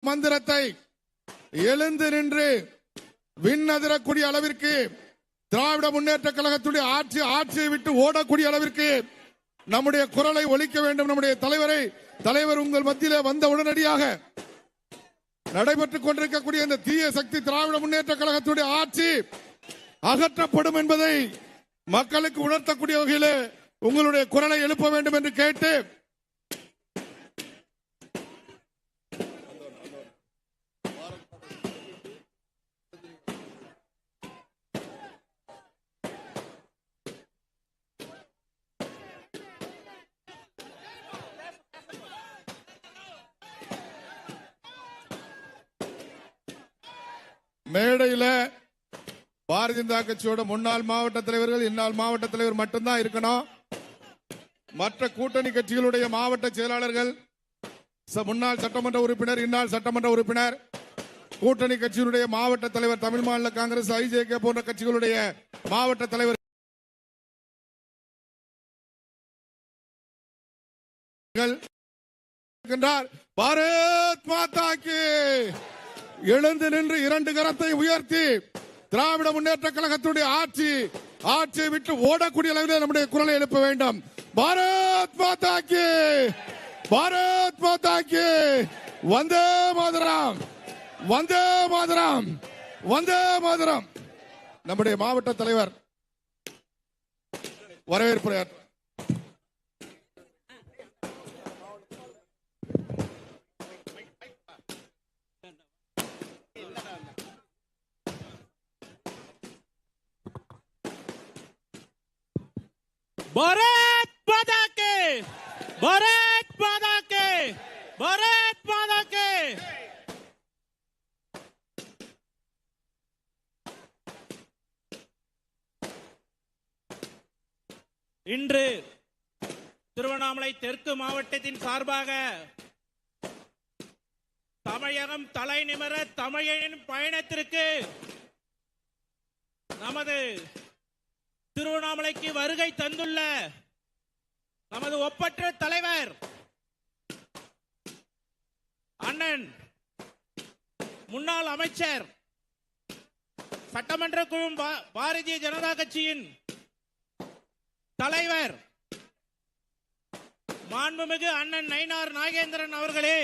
மந்திரத்தை எழுந்து நின்று விண்ணதிரக்கூடிய அளவிற்கு திராவிட முன்னேற்ற கழகத்துடைய ஆட்சியை விட்டு ஓடக்கூடிய அளவிற்கு நம்முடைய குரலை ஒலிக்க வேண்டும். நம்முடைய தலைவர் உங்கள் மத்தியிலே வந்த உடனடியாக நடைபெற்றுக் கொண்டிருக்கக்கூடிய இந்த தீய சக்தி திராவிட முன்னேற்ற கழகத்துடைய ஆட்சி அகற்றப்படும் என்பதை மக்களுக்கு உணர்த்தக்கூடிய வகையில் உங்களுடைய குரலை எழுப்ப வேண்டும் என்று கேட்டு மேடையில பாரதிய ஜனதா கட்சியோட முன்னாள் மாவட்ட தலைவர்கள் இந்நாள் மாவட்ட தலைவர் மட்டும்தான் இருக்கணும். மற்ற கூட்டணி கட்சிகளுடைய மாவட்ட செயலாளர்கள், முன்னாள் சட்டமன்ற உறுப்பினர், இந்நாள் சட்டமன்ற உறுப்பினர், கூட்டணி கட்சியினுடைய மாவட்ட தலைவர், தமிழ் மாநில காங்கிரஸ், ஐஜேகே போன்ற கட்சிகளுடைய மாவட்ட தலைவர் பாரத் மாதாக்கு எழுந்து நின்று இரண்டு கரத்தை உயர்த்தி திராவிட முன்னேற்ற கழகத்துடைய ஆட்சியை விட்டு ஓடக்கூடிய அளவில் நம்முடைய குரலை எழுப்ப வேண்டும். பாரத் மாதாக்கு, பாரத் மாதாக்கு, வந்தே மாதரம், வந்தே மாதரம், வந்தே மாதரம். நம்முடைய மாவட்ட தலைவர் வரவேற்பு. भारत माता के, भारत माता के, भारत माता के. இன்று திருவண்ணாமலை தெற்கு மாவட்டத்தின் சார்பாக தமிழகம் தலை நிமிர தமிழின் பயணத்திற்கு நமது திருவண்ணாமலைக்கு வருகை தந்துள்ள நமது ஒப்பற்ற தலைவர் அண்ணன் முன்னாள் அமைச்சர் சட்டமன்ற குழு பாரதிய ஜனதா கட்சியின் தலைவர் மாண்புமிகு அண்ணன் நயினார் நாகேந்திரன் அவர்களே,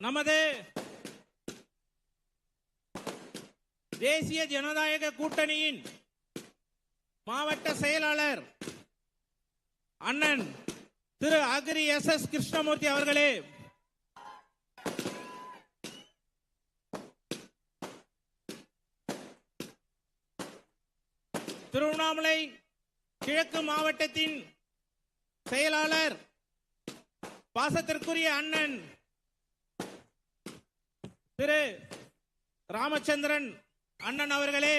நமது தேசிய ஜனநாயக கூட்டணியின் மாவட்ட செயலாளர் அண்ணன் திரு அக்ரி எஸ் கிருஷ்ணமூர்த்தி அவர்களே, திருவண்ணாமலை கிழக்கு மாவட்டத்தின் செயலாளர் பாசத்திற்குரிய அண்ணன் திரு ராமச்சந்திரன் அண்ணன் அவர்களே,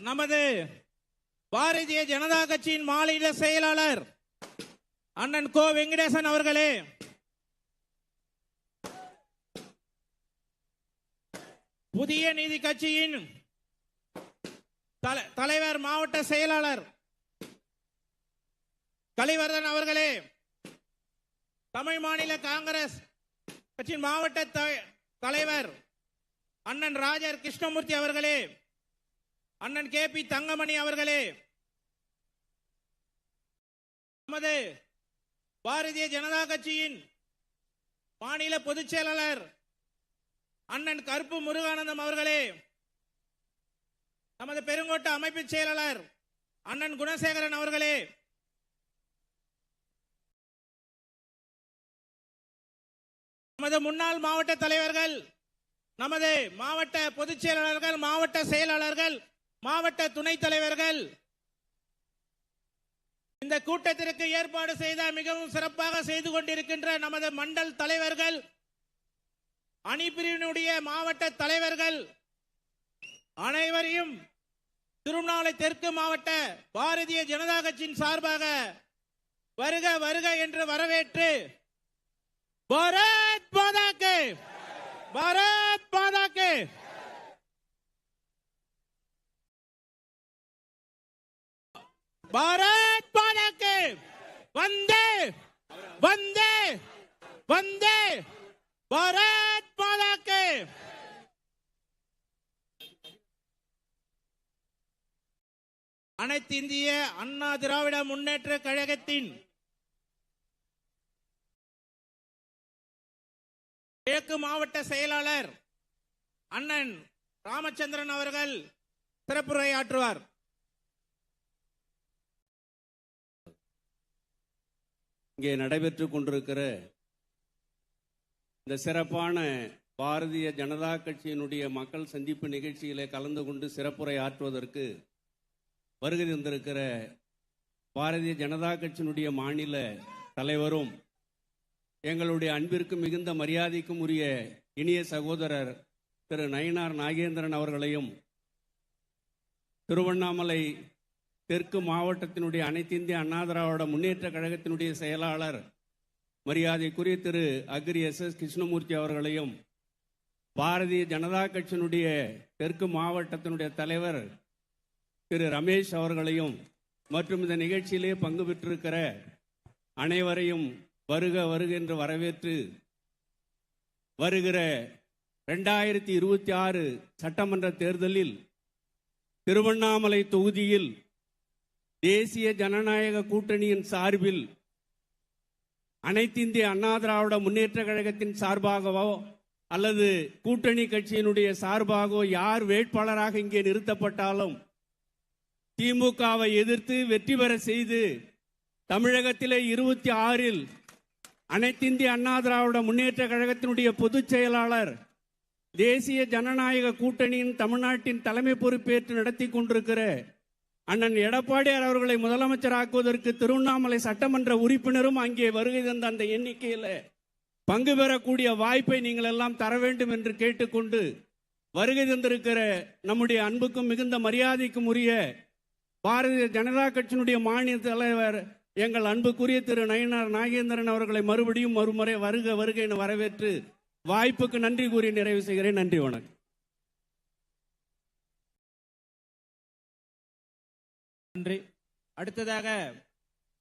நமது பாரதிய ஜனதா கட்சியின் மாநில செயலாளர் அண்ணன் கோ வெங்கடேசன் அவர்களே, புதிய நீதி கட்சியின் தலைவர் மாவட்ட செயலாளர் கலிவர்தன் அவர்களே, தமிழ் மாநில காங்கிரஸ் கட்சியின் மாவட்ட தலைவர் அண்ணன் ராஜர் கிருஷ்ணமூர்த்தி அவர்களே, அண்ணன் கே.பி. தங்கமணி அவர்களே, நமது பாரதிய ஜனதா கட்சியின் மாநில பொதுச் செயலாளர் அண்ணன் கருப்பு முருகானந்தம் அவர்களே, நமது பெருங்கோட்ட அமைப்பு செயலாளர் அண்ணன் குணசேகரன் அவர்களே, நமது முன்னாள் மாவட்ட தலைவர்கள், நமது மாவட்ட பொதுச் செயலாளர்கள், மாவட்ட செயலாளர்கள், மாவட்ட துணைத் தலைவர்கள், இந்த கூட்டத்திற்கு ஏற்பாடு செய்த மிகவும் சிறப்பாக செய்து கொண்டிருக்கின்ற நமது மண்டல் தலைவர்கள், அணிபிரிவினுடைய மாவட்ட தலைவர்கள் அனைவரையும் திருவண்ணாமலை தெற்கு மாவட்ட பாரதிய ஜனதா கட்சியின் சார்பாக வருக வருக என்று வரவேற்று भारत माता के, भारत माता के. பாரத் மாதா கி வந்தே வந்தே வந்தே பாரத் மாதா கி. அனைத்து இந்திய அண்ணா திராவிட முன்னேற்ற கழகத்தின் கிழக்கு மாவட்ட செயலாளர் அண்ணன் ராமச்சந்திரன் அவர்கள் சிறப்புரையாற்றுவார். இங்கே நடைபெற்றுக் கொண்டிருக்கிற இந்த சிறப்பான பாரதிய ஜனதா கட்சியினுடைய மக்கள் சந்திப்பு நிகழ்ச்சியிலே கலந்து கொண்டு சிறப்புரை ஆற்றுவதற்கு வருகை தந்திருக்கிற பாரதிய ஜனதா கட்சியினுடைய மாநில தலைவரும் எங்களுடைய அன்பிற்கு மிகுந்த மரியாதைக்கும் உரிய இனிய சகோதரர் திரு நயினார் நாகேந்திரன் அவர்களையும், திருவண்ணாமலை தெற்கு மாவட்டத்தினுடைய அனைத்து இந்திய அண்ணா திராவிட முன்னேற்ற கழகத்தினுடைய செயலாளர் மரியாதைக்குரிய திரு அக்ரி SS கிருஷ்ணமூர்த்தி அவர்களையும், பாரதிய ஜனதா கட்சியினுடைய தெற்கு மாவட்டத்தினுடைய தலைவர் திரு ரமேஷ் அவர்களையும் மற்றும் இந்த நிகழ்ச்சியிலே பங்கு பெற்றிருக்கிற அனைவரையும் வருக வருக என்று வரவேற்று வருகிற 2026 சட்டமன்ற தேர்தலில் திருவண்ணாமலை தொகுதியில் தேசிய ஜனநாயக கூட்டணியின் சார்பில் அனைத்து இந்திய அண்ணா திராவிட முன்னேற்ற கழகத்தின் சார்பாகவோ அல்லது கூட்டணி கட்சியினுடைய சார்பாகவோ யார் வேட்பாளராக இங்கே நிறுத்தப்பட்டாலும் திமுகவை எதிர்த்து வெற்றி பெற செய்து தமிழகத்திலே 26 அனைத்து இந்திய அண்ணா திராவிட முன்னேற்ற கழகத்தினுடைய பொதுச் செயலாளர் தேசிய ஜனநாயக கூட்டணியின் தமிழ்நாட்டின் தலைமை பொறுப்பேற்று நடத்தி கொண்டிருக்கிற அண்ணன் எடப்பாடியார் அவர்களை முதலமைச்சராக்குவதற்கு திருவண்ணாமலை சட்டமன்ற உறுப்பினரும் அங்கே வருகை தந்த அந்த எண்ணிக்கையில் பங்கு பெறக்கூடிய வாய்ப்பை நீங்கள் எல்லாம் தர வேண்டும் என்று கேட்டுக்கொண்டு வருகை தந்திருக்கிற நம்முடைய அன்புக்கும் மிகுந்த மரியாதைக்கும் உரிய பாரதிய ஜனதா கட்சியினுடைய மாநில தலைவர் எங்கள் அன்புக்குரிய திரு நயினார் நாகேந்திரன் அவர்களை மறுபடியும் மறுமுறை வருக வருக என வரவேற்று வாய்ப்புக்கு நன்றி கூறி நிறைவு செய்கிறேன். நன்றி, வணக்கம். நன்றி. அடுத்ததாக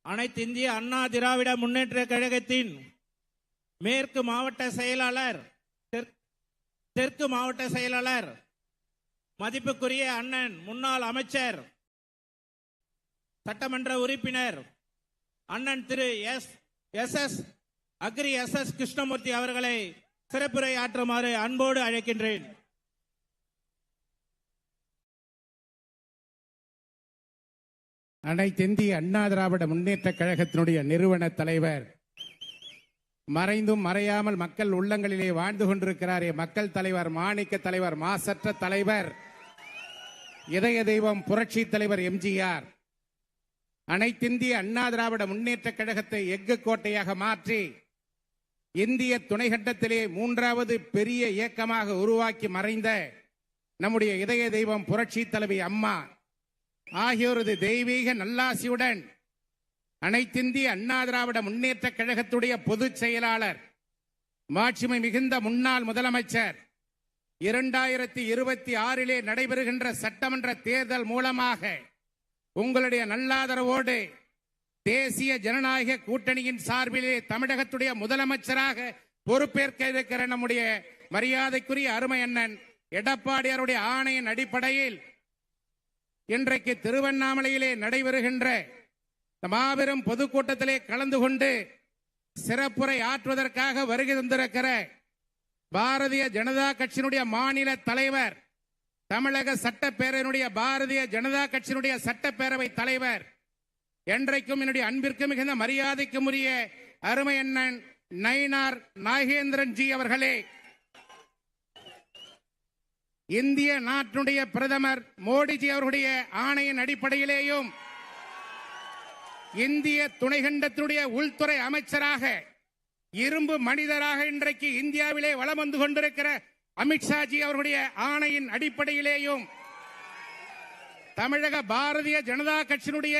அனைத்து இந்திய அண்ணா திராவிட முன்னேற்ற கழகத்தின் மேற்கு மாவட்ட செயலாளர் தெற்கு மாவட்ட செயலாளர் மதிப்புக்குரிய அண்ணன் முன்னாள் அமைச்சர் சட்டமன்ற உறுப்பினர் அண்ணன் திரு அக்ரி SS கிருஷ்ணமூர்த்தி அவர்களை சிறப்புரை ஆற்றுமாறு அன்போடு அழைக்கின்றேன். அனைத்து இந்திய அண்ணா திராவிட முன்னேற்ற கழகத்தினுடைய நிறுவன தலைவர், மறைந்தும் மறையாமல் மக்கள் உள்ளங்களிலே வாழ்ந்து கொண்டிருக்கிறாரே மக்கள் தலைவர், மாணிக்க தலைவர், மாசற்ற தலைவர், இதய தெய்வம் புரட்சி தலைவர் MGR அனைத்திந்திய அண்ணா திராவிட முன்னேற்ற கழகத்தை எஃகு கோட்டையாக மாற்றி இந்திய துணைக்கண்டத்திலே 3வது பெரிய இயக்கமாக உருவாக்கி மறைந்த நம்முடைய இதய தெய்வம் புரட்சி தலைவி அம்மா ஆகியோரது தெய்வீக நல்லாசியுடன் அனைத்திந்திய அண்ணா திராவிட முன்னேற்ற கழகத்துடைய பொதுச் செயலாளர், மாட்சிமை மிகுந்த முன்னாள் முதலமைச்சர் 2026 நடைபெறுகின்ற சட்டமன்ற தேர்தல் மூலமாக உங்களுடைய நல்லாதரவோடு தேசிய ஜனநாயக கூட்டணியின் சார்பிலே தமிழகத்துடைய முதலமைச்சராக பொறுப்பேற்க இருக்கிற நம்முடைய மரியாதைக்குரிய அருமை அண்ணன் எடப்பாடியாருடைய ஆணையின் அடிப்படையில் இன்றைக்கு திருவண்ணாமலையிலே நடைபெறுகின்ற மாபெரும் பொதுக்கூட்டத்திலே கலந்து கொண்டு சிறப்புரை ஆற்றுவதற்காக வருகை தந்திருக்கிற பாரதிய ஜனதா கட்சியினுடைய மாநில தலைவர், தமிழக சட்டப்பேரவையினுடைய பாரதிய ஜனதா கட்சியினுடைய சட்டப்பேரவை தலைவர், என்றைக்கும் என்னுடைய அன்பிற்கு மிகுந்த மரியாதைக்கும் உரிய அருமை அண்ணன் நயினார் நாகேந்திரன் ஜி அவர்களே, இந்திய நாட்டினுடைய பிரதமர் மோடிஜி அவர்களுடைய ஆணையின் அடிப்படையிலேயும் இந்திய துணைக்கண்டத்தினுடைய உள்துறை அமைச்சராக இரும்பு மனிதராக இன்றைக்கு இந்தியாவிலே வலம் வந்து கொண்டிருக்கிற அமித்ஷாஜி அவர்களுடைய ஆணையின் அடிப்படையிலேயும் தமிழக பாரதிய ஜனதா கட்சியினுடைய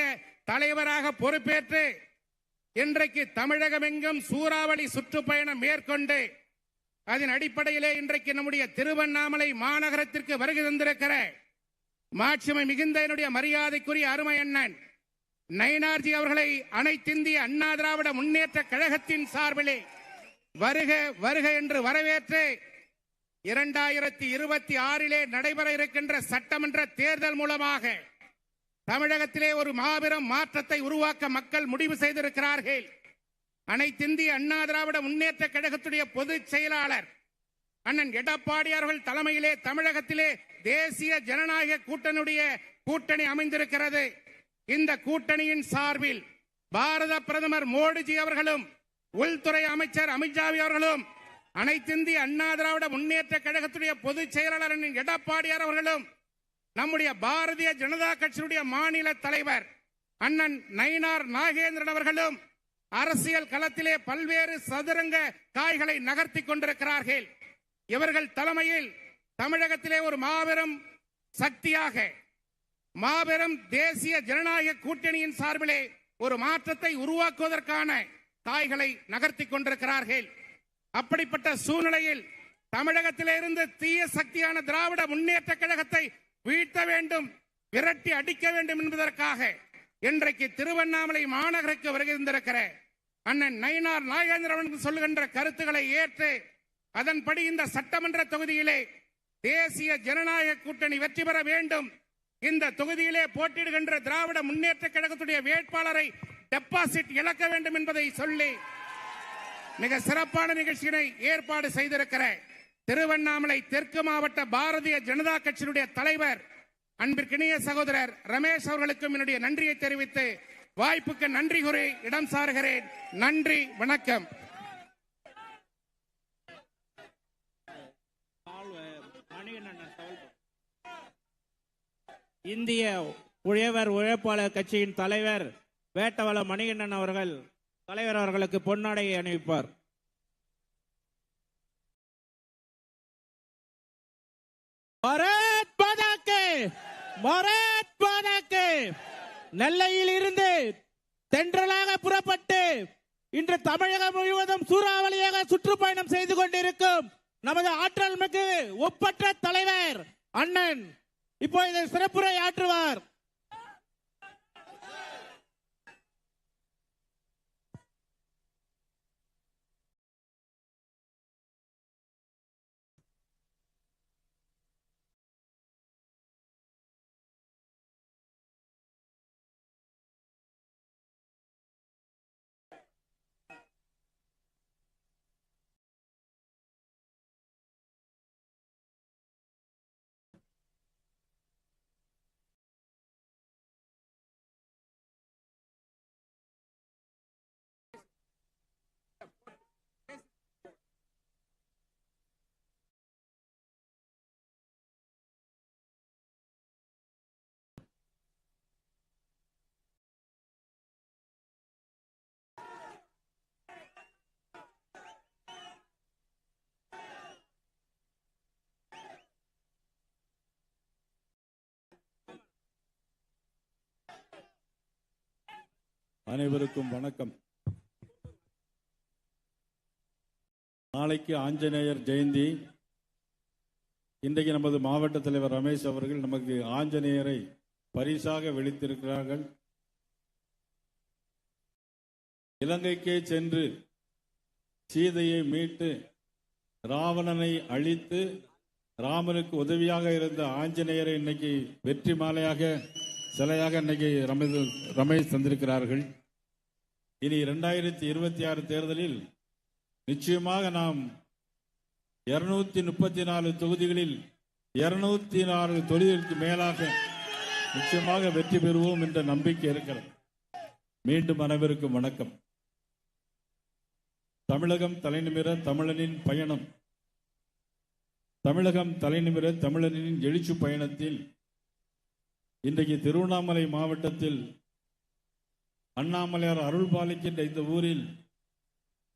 தலைவராக பொறுப்பேற்று இன்றைக்கு தமிழகமெங்கும் சூறாவளி சுற்றுப்பயணம் மேற்கொண்டு அதன் அடிப்படையிலே இன்றைக்கு நம்முடைய திருவண்ணாமலை மாநகரத்திற்கு வருகை தந்திருக்கிற மாட்சிமை மிகுந்த என்னுடைய மரியாதைக்குரிய அருமை அண்ணன் நயினார்ஜி அவர்களை அனைத்திந்திய அண்ணா திராவிட முன்னேற்ற கழகத்தின் சார்பிலே வருக வருக என்று வரவேற்று 2026 நடைபெற இருக்கின்ற சட்டமன்ற தேர்தல் மூலமாக தமிழகத்திலே ஒரு மாபெரும் மாற்றத்தை உருவாக்க மக்கள் முடிவு செய்திருக்கிறார்கள். அனைத்திந்திய அண்ணா திராவிட முன்னேற்ற கழகத்துடைய பொதுச் செயலாளர் அண்ணன் எடப்பாடி அவர்கள் தலைமையிலே தமிழகத்திலே தேசிய ஜனநாயக கூட்டணி அமைந்திருக்கிறது. இந்த கூட்டணியின் சார்பில் பாரத பிரதமர் மோடிஜி அவர்களும் உள்துறை அமைச்சர் அமித்ஷாவி அவர்களும் அனைத்திந்திய அண்ணா திராவிட முன்னேற்ற கழகத்துடைய பொதுச் செயலாளர் எடப்பாடியார் அவர்களும் நம்முடைய பாரதிய ஜனதா கட்சியுடைய மாநில தலைவர் அண்ணன் நயினார் நாகேந்திரன் அவர்களும் அரசியல் களத்திலே பல்வேறு சதுரங்க காய்களை நகர்த்தி கொண்டிருக்கிறார்கள். இவர்கள் தலைமையில் தமிழகத்திலே ஒரு மாபெரும் சக்தியாக மாபெரும் தேசிய ஜனநாயக கூட்டணியின் சார்பிலே ஒரு மாற்றத்தை உருவாக்குவதற்கான காய்களை நகர்த்தி கொண்டிருக்கிறார்கள். அப்படிப்பட்ட சூழ்நிலையில் தமிழகத்திலிருந்து தீய சக்தியான திராவிட முன்னேற்ற கழகத்தை வீழ்த்த வேண்டும், விரட்டி அடிக்க வேண்டும் என்பதற்காக இன்றைக்கு திருவண்ணாமலை மாநகருக்கு வருகின்றிருக்கிற அண்ணன் நயினார் நாகேந்திரன் சொல்லுகின்ற கருத்துக்களை ஏற்று அதன்படி இந்த சட்டமன்ற தொகுதியிலே தேசிய ஜனநாயக கூட்டணி வெற்றி பெற வேண்டும், இந்த தொகுதியிலே போட்டியிடுகின்ற திராவிட முன்னேற்ற கழகத்துடைய வேட்பாளரை டெபாசிட் இழக்க வேண்டும் என்பதை சொல்லி மிக சிறப்பான நிகழ்ச்சியினை ஏற்பாடு செய்திருக்கிற திருவண்ணாமலை தெற்கு மாவட்ட பாரதிய ஜனதா கட்சியினுடைய தலைவர் அன்பிற்கினிய சகோதரர் ரமேஷ் அவர்களுக்கும் என்னுடைய நன்றியை தெரிவித்து வாய்ப்புக்கு நன்றி கூறி இடம் சாருகிறேன். நன்றி, வணக்கம். இந்திய உழவர் உழைப்பாளர் கட்சியின் தலைவர் வேட்டவள மணிகண்டன் அவர்கள் தலைவர் அவர்களுக்கு பொன்னாடையை அணிவிப்பார். பாரத் மாதா கி, பாரத் மாதா கி. நெல்லையில் இருந்து தென்றலாக புறப்பட்டு இன்று தமிழகம் முழுவதும் சூறாவளியாக சுற்றுப்பயணம் செய்து கொண்டிருக்கும் நமது ஆற்றல் மிகு ஒப்பற்ற தலைவர் அண்ணன் இப்பொழுது சிறப்புரை ஆற்றுவார். அனைவருக்கும் வணக்கம். நாளைக்கு ஆஞ்சநேயர் ஜெயந்தி. இன்றைக்கு நமது மாவட்ட தலைவர் ரமேஷ் அவர்கள் நமக்கு ஆஞ்சநேயரை பரிசாக வெளித்திருக்கிறார்கள். இலங்கைக்கே சென்று சீதையை மீட்டு ராவணனை அழித்து ராமனுக்கு உதவியாக இருந்த ஆஞ்சநேயரை இன்னைக்கு வெற்றி மாலையாக சிலையாக இன்னைக்கு ரமேஷ் தந்திருக்கிறார்கள். இனி 2026 தேர்தலில் நிச்சயமாக நாம் 234 தொகுதிகளில் 204 தொகுதிகளுக்கு மேலாக நிச்சயமாக வெற்றி பெறுவோம் என்ற நம்பிக்கை இருக்கிறது. மீண்டும் அனைவருக்கும் வணக்கம். தமிழகம் தலைநிமிர தமிழனின் பயணம். தமிழகம் தலைநிமிர தமிழனின் எழுச்சி பயணத்தில் இன்றைக்கு திருவண்ணாமலை மாவட்டத்தில் அண்ணாமலையார் அருள் பாலிக்கின்ற இந்த ஊரில்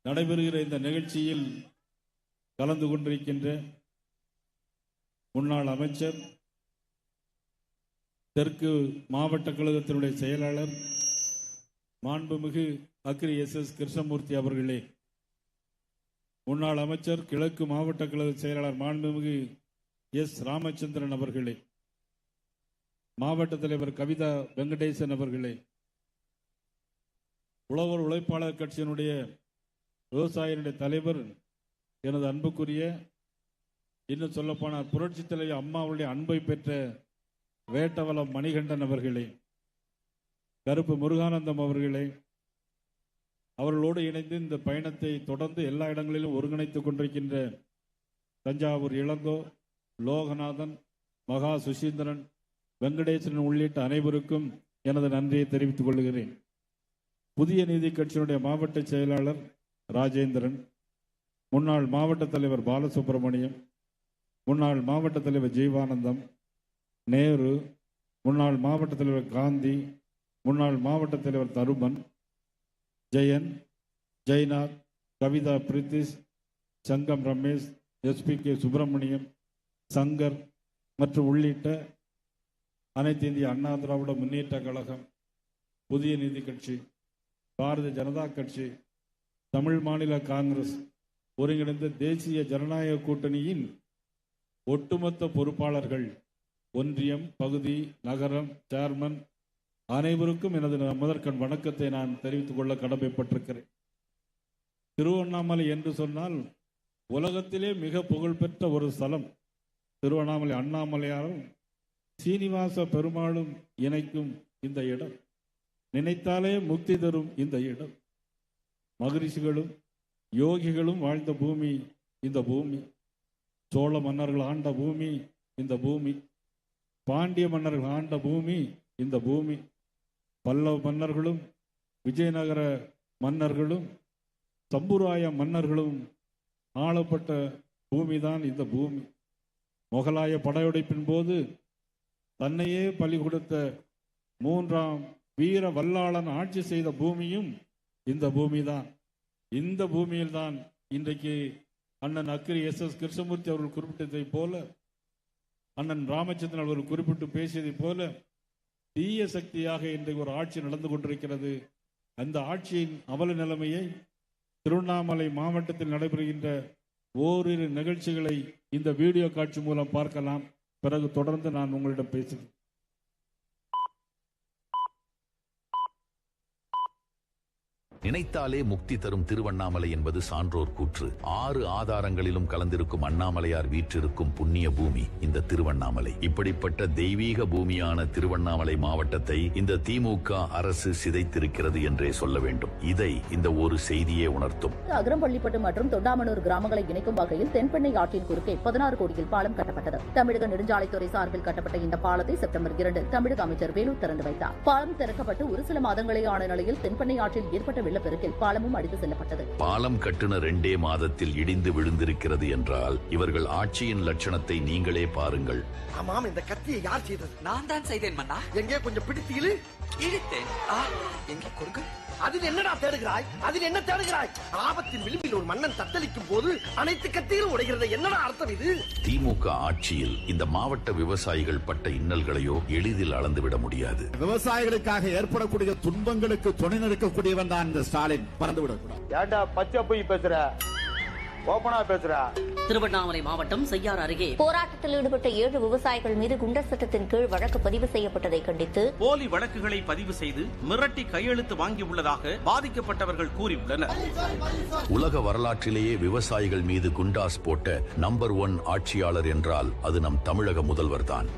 நடைபெறுகிற இந்த நிகழ்ச்சியில் கலந்து கொண்டிருக்கின்ற முன்னாள் அமைச்சர், தெற்கு மாவட்ட கழகத்தினுடைய செயலாளர் மாண்புமிகு அக்ரி எஸ் கிருஷ்ணமூர்த்தி அவர்களே, முன்னாள் அமைச்சர் கிழக்கு மாவட்ட கழக செயலாளர் மாண்புமிகு எஸ் ராமச்சந்திரன் அவர்களே, மாவட்ட தலைவர் கவிதா வெங்கடேசன் அவர்களே, உழவர் உழைப்பாளர் கட்சியினுடைய விவசாயிகளுடைய தலைவர், எனது அன்புக்குரிய, இன்னும் சொல்லப்போனால் புரட்சி தலைவர் அம்மாவுடைய அன்பை பெற்ற வேட்டவலம் மணிகண்டன் அவர்களே, கருப்பு முருகானந்தம் அவர்களே, அவர்களோடு இணைந்து இந்த பயணத்தை தொடர்ந்து எல்லா இடங்களிலும் ஒருங்கிணைத்துக் கொண்டிருக்கின்ற தஞ்சாவூர் இளங்கோ, லோகநாதன், மகா சுசீந்திரன், வெங்கடேசன் உள்ளிட்ட அனைவருக்கும் எனது நன்றியை தெரிவித்துக் கொள்கிறேன். புதிய நீதி கட்சியினுடைய மாவட்ட செயலாளர் ராஜேந்திரன், முன்னாள் மாவட்ட தலைவர் பாலசுப்ரமணியம், முன்னாள் மாவட்ட தலைவர் ஜீவானந்தம், நேரு, முன்னாள் மாவட்ட தலைவர் காந்தி, முன்னாள் மாவட்ட தலைவர் தருமன், ஜெயன், ஜெய்நாத், கவிதா பிரித்திஷ், சங்கம் ரமேஷ், SP-K சுப்பிரமணியம், சங்கர் மற்றும் உள்ளிட்ட அனைத்து இந்திய அண்ணா திராவிட முன்னேற்ற கழகம், புதிய நீதி கட்சி, பாரதிய ஜனதா கட்சி, தமிழ் மாநில காங்கிரஸ் ஒருங்கிணைந்த தேசிய ஜனநாயக கூட்டணியின் ஒட்டுமொத்த பொறுப்பாளர்கள், ஒன்றியம், பகுதி, நகரம், சேர்மன் அனைவருக்கும் எனது முதற்கண் வணக்கத்தை நான் தெரிவித்துக் கொள்ள கடமைப்பட்டிருக்கிறேன். திருவண்ணாமலை என்று சொன்னால் உலகத்திலே மிக புகழ்பெற்ற ஒரு ஸ்தலம். திருவண்ணாமலை அண்ணாமலையாரும் சீனிவாச பெருமாளும் இணைக்கும் இந்த இடம், நினைத்தாலே முக்தி தரும் இந்த இடம், மகரிஷிகளும் யோகிகளும் வாழ்ந்த பூமி இந்த பூமி, சோழ மன்னர்கள் ஆண்ட பூமி இந்த பூமி, பாண்டிய மன்னர்கள் ஆண்ட பூமி இந்த பூமி, பல்லவ மன்னர்களும் விஜயநகர மன்னர்களும் சம்புராய மன்னர்களும் ஆளப்பட்ட பூமிதான் இந்த பூமி. முகலாய படையெடுப்பின் போது தன்னையே பலி கொடுத்த 3ஆம் வீர வல்லாளன் ஆட்சி செய்த பூமியும் இந்த பூமிதான். இந்த பூமியில்தான் இன்றைக்கு அண்ணன் அக்கிரி SS கிருஷ்ணமூர்த்தி அவர்கள் குறிப்பிட்டதை போல, அண்ணன் ராமச்சந்திரன் அவர்கள் குறிப்பிட்டு பேசியதை போல தீய சக்தியாக இன்றைக்கு ஒரு ஆட்சி நடந்து கொண்டிருக்கிறது. அந்த ஆட்சியின் அவல நிலைமையை திருவண்ணாமலை மாவட்டத்தில் நடைபெறுகின்ற ஓரிரு நிகழ்ச்சிகளை இந்த வீடியோ காட்சி மூலம் பார்க்கலாம். பிறகு தொடர்ந்து நான் உங்களிடம் பேசுகிறேன். நினைத்தாலே முக்தி தரும் திருவண்ணாமலை என்பது சான்றோர் கூற்று. 6 ஆதாரங்களிலும் கலந்திருக்கும் அண்ணாமலையார் வீற்றிருக்கும் புண்ணிய பூமி இந்த திருவண்ணாமலை. இப்படிப்பட்ட தெய்வீக பூமியான திருவண்ணாமலை மாவட்டத்தை இந்த திமுக அரசு சிதைத்திருக்கிறது என்றே சொல்ல வேண்டும். இதை இந்த ஒரு செய்தியே உணர்த்தும். அகரம்பள்ளிப்பட்டு மற்றும் தொண்டாமனூர் கிராமங்களை இணைக்கும் வகையில் தென்பெண்ணை ஆற்றின் குறுக்கே 16 கோடியில் பாலம் கட்டப்பட்டது. தமிழக நெடுஞ்சாலைத்துறை சார்பில் கட்டப்பட்ட இந்த பாலத்தை செப்டம்பர் 2 தமிழக அமைச்சர் வேலூர் திறந்து வைத்தார். பாலம் திறக்கப்பட்டு ஒரு சில மாதங்களே ஆன நிலையில் தென்பெண்ணை ஆற்றில் ஏற்பட்ட வெள்ளப்பெருக்கில் பாலமும் அடித்து செல்லப்பட்டது. பாலம் கட்டின 2 மாதத்தில் இடிந்து விழுந்திருக்கிறது என்றால் இவர்கள் ஆட்சியின் லட்சணத்தை நீங்களே பாருங்கள். ஆமாம், இந்த கத்தியை யார் செய்தது? நான் தான் செய்தேன் மன்னா. எங்கே கொஞ்சம் பிடித்து இழு. இழுத்தேன். எங்கே கொடுங்க. அதில் என்னடா தேடுகிறாய்? அதில் என்ன தேடுகிறாய்? ஆபத்தின் விளிம்பில் ஒரு மன்னன் தத்தளிக்கும் போது அனைத்து கத்திகளும் உடைகிறது. என்னடா அர்த்தம் இது? திமுக ஆட்சியில் இந்த மாவட்ட விவசாயிகள் பட்ட இன்னல்களையோ எளிதில் அளந்துவிட முடியாது. விவசாயிகளுக்காக ஏற்படக்கூடிய துன்பங்களுக்கு துணை நிற்கக்கூடியவன் தான் இந்த ஸ்டாலின். பறந்து விடக்கூடாது. ஏண்டா பச்சை போய் பேசுற, ஓபனா பேசுற. திருவண்ணாமலை மாவட்டம் செய்யார் அருகே போராட்டத்தில் ஈடுபட்ட 7 விவசாயிகள் மீது குண்டர் சட்டத்தின் கீழ் வழக்கு பதிவு செய்யப்பட்டதை கண்டித்து போலி வழக்குகளை பதிவு செய்து மிரட்டி கையெழுத்து வாங்கியுள்ளதாக பாதிக்கப்பட்டவர்கள் கூறியுள்ளனர். உலக வரலாற்றிலேயே விவசாயிகள் மீது குண்டாஸ் போட்ட நம்பர் 1 ஆட்சியாளர் என்றால் அது நம் தமிழக முதல்வர் தான்.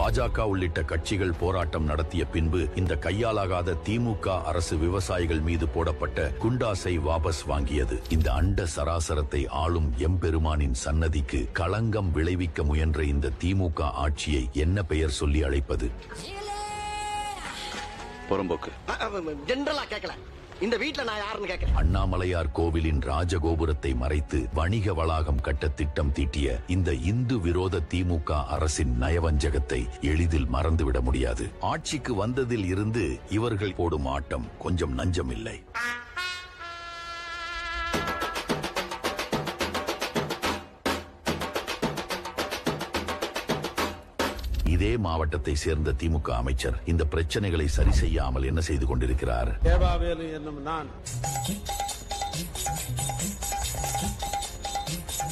பாஜக உள்ளிட்ட கட்சிகள் போராட்டம் நடத்திய பின்பு இந்த கையாலாகாத திமுக அரசு விவசாயிகள் மீது போடப்பட்ட குண்டாஸை வாபஸ் வாங்கியது. இந்த அண்ட சராசரத்தை ஆளும் எம்பெருமானின் சன்னதிக்கு களங்கம் விளைவிக்க முயன்ற இந்த திமுக ஆட்சியை என்ன பெயர் சொல்லி அழைப்பது? புறம்போக்கு. ஜெனரலா கேட்கல. இந்த வீட்ல நான் யாருன்னு கேட்கிறேன். அண்ணாமலையார் கோவிலின் ராஜகோபுரத்தை மறைத்து வணிக வளாகம் கட்ட திட்டம் தீட்டிய இந்த இந்து விரோத திமுக அரசின் நயவஞ்சகத்தை எளிதில் மறந்துவிட முடியாது. ஆட்சிக்கு வந்ததில் இருந்து இவர்கள் போடும் ஆட்டம் கொஞ்சம் நஞ்சமில்லை. இதே மாவட்டத்தை சேர்ந்த திமுக அமைச்சர் இந்த பிரச்சனைகளை சரி செய்யாமல் என்ன செய்து கொண்டிருக்கிறார்? தேவாவேலு என்னும் நான்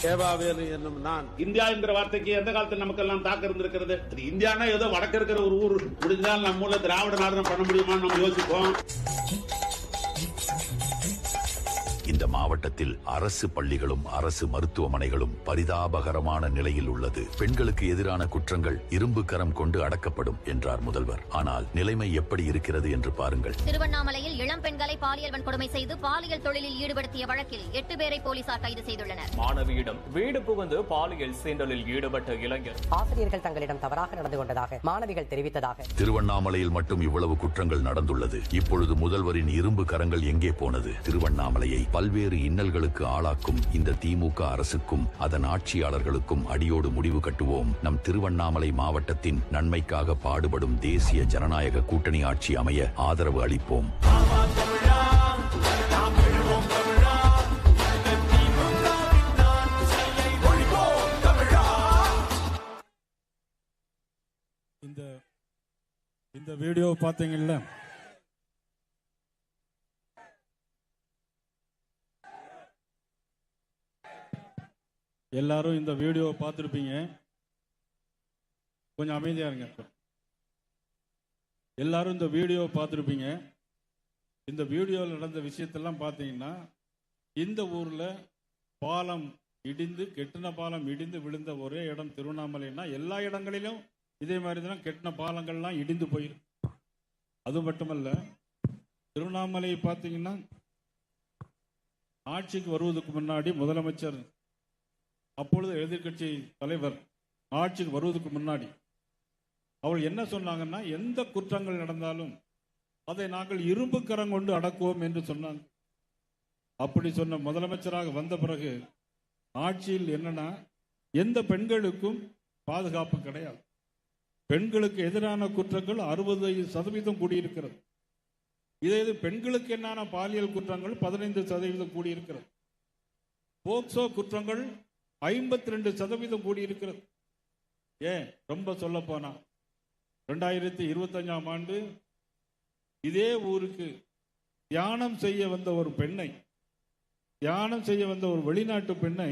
சேவாவேலு என்னும் நான். இந்தியா என்கிற வார்த்தைக்கு எந்த காலத்தில் நமக்கு எல்லாம் தாக்கம் இருந்திருக்கிறது? இந்தியானா ஏதோ வடக்கு இருக்கிற ஒரு ஊர், முடிஞ்சால் நம்ம ஊர்ல திராவிட நாடு பண்ண முடியுமான்னு நம்ம யோசிப்போம். இந்த மாவட்டத்தில் அரசு பள்ளிகளும் அரசு மருத்துவமனைகளும் பரிதாபகரமான நிலையில் உள்ளது. பெண்களுக்கு எதிரான குற்றங்கள் இரும்பு கரம் கொண்டு அடக்கப்படும் என்றார் முதல்வர். ஆனால் நிலைமை எப்படி இருக்கிறது என்று பாருங்கள். திருவண்ணாமலையில் இளம் பெண்களை பாலியல் வன்கொடுமை செய்து பாலியல் தொழிலில் ஈடுபடுத்திய வழக்கில் 8 பேரை போலீசார் கைது செய்துள்ளனர். மாணவியிடம் வீடு புகுந்து பாலியல் சீண்டலில் ஈடுபட்ட இளைஞர். ஆசிரியர்கள் தங்களிடம் தவறாக நடந்து கொண்டதாக மாணவிகள் தெரிவித்ததாக. திருவண்ணாமலையில் மட்டும் இவ்வளவு குற்றங்கள் நடந்துள்ளது. இப்பொழுது முதல்வரின் இரும்பு கரங்கள் எங்கே போனது? திருவண்ணாமலையை பல்வேறு இன்னல்களுக்கு ஆளாக்கும் இந்த திமுக அரசுக்கும் அதன் ஆட்சியாளர்களுக்கும் அடியோடு முடிவு கட்டுவோம். நம் திருவண்ணாமலை மாவட்டத்தின் நன்மைக்காக பாடுபடும் தேசிய ஜனநாயக கூட்டணி ஆட்சி அமைய ஆதரவு அளிப்போம். இந்த வீடியோ பார்த்தீங்கல்ல, எல்லாரும் இந்த வீடியோ பார்த்துருப்பீங்க. கொஞ்சம் அமைதியா இருங்க. எல்லாரும் இந்த வீடியோ பார்த்துருப்பீங்க. இந்த வீடியோவில் நடந்த விஷயத்தெல்லாம் பார்த்தீங்கன்னா, இந்த ஊர்ல பாலம் இடிந்து, கெட்டின பாலம் இடிந்து விழுந்த ஒரே இடம் திருவண்ணாமலைன்னா, எல்லா இடங்களிலும் இதே மாதிரி தான் கெட்டின பாலங்கள்லாம் இடிந்து போயிருக்கு. அது மட்டுமல்ல, திருவண்ணாமலை பார்த்தீங்கன்னா ஆட்சிக்கு வருவதற்கு முன்னாடி முதலமைச்சர், அப்பொழுது எதிர்கட்சி தலைவர் ஆட்சிக்கு வருவதற்கு முன்னாடி அவள் என்ன சொன்னாங்கன்னா, எந்த குற்றங்கள் நடந்தாலும் அதை நாங்கள் இரும்பு கரம் கொண்டு அடக்குவோம் என்று சொன்னாங்க. அப்படி சொன்ன முதலமைச்சராக வந்த பிறகு ஆட்சியில் என்னன்னா, எந்த பெண்களுக்கும் பாதுகாப்பு கிடையாது. பெண்களுக்கு எதிரான குற்றங்கள் 60% கூடியிருக்கிறது. இதே பெண்களுக்கு என்னான பாலியல் குற்றங்கள் 15% கூடியிருக்கிறது. போக்சோ குற்றங்கள் 52% கூடியிருக்கிறது. ஏன் ரொம்ப சொல்ல போனா, 2025ஆம் ஆண்டு இதே ஊருக்கு தியானம் செய்ய வந்த ஒரு பெண்ணை, தியானம் செய்ய வந்த ஒரு வெளிநாட்டு பெண்ணை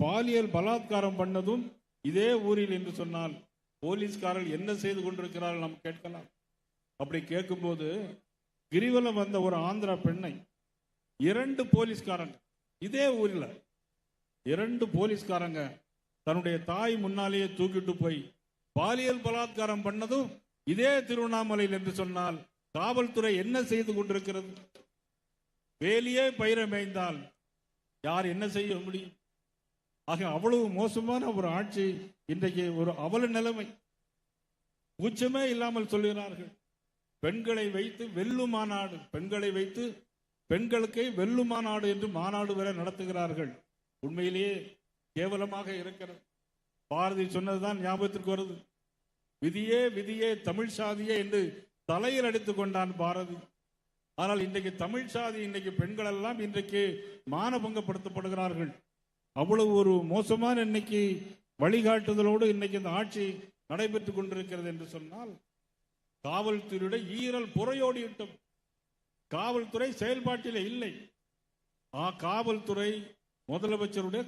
பாலியல் பலாத்காரம் பண்ணதும் இதே ஊரில் என்று சொன்னால் போலீஸ்காரர்கள் என்ன செய்து கொண்டிருக்கிறார்கள் நாம் கேட்கலாம். அப்படி கேட்கும்போது, கிரிவலம் வந்த ஒரு ஆந்திரா பெண்ணை 2 போலீஸ்காரங்க, இதே ஊரில் 2 போலீஸ்காரங்க தன்னுடைய தாய் முன்னாலேயே தூக்கிட்டு போய் பாலியல் பலாத்காரம் பண்ணதும் இதே திருவண்ணாமலையில் என்று சொன்னால் காவல்துறை என்ன செய்து கொண்டிருக்கிறது? வேலியே பயிரை மேய்ந்தால் யார் என்ன செய்ய முடியும்? ஆக அவ்வளவு மோசமான ஒரு ஆட்சி இன்றைக்கு, ஒரு அவல நிலைமை. உச்சமே இல்லாமல் சொல்கிறார்கள். பெண்களை வைத்து வெல்லும் மாநாடு, பெண்களை வைத்து பெண்களுக்கே வெல்லும் மாநாடு என்று மாநாடு வரை நடத்துகிறார்கள். உண்மையிலேயே கேவலமாக இருக்கிறது. பாரதி சொன்னதுதான் ஞாபகத்திற்கு வருது. விதியே விதியே தமிழ் சாதியே என்று தலையில் அடித்துக் கொண்டான் பாரதி. ஆனால் இன்றைக்கு தமிழ் சாதி, இன்றைக்கு பெண்கள் எல்லாம் இன்றைக்கு மானபங்கப்படுத்தப்படுகிறார்கள். அவ்வளவு ஒரு மோசமான இன்னைக்கு வழிகாட்டுதலோடு இன்னைக்கு இந்த ஆட்சி நடைபெற்றுக் கொண்டிருக்கிறது என்று சொன்னால், காவல்துறையுடைய ஈரல் புறையோடிவிட்டோம். காவல்துறை செயல்பாட்டில் இல்லை. காவல்துறை முதலமைச்சருடைய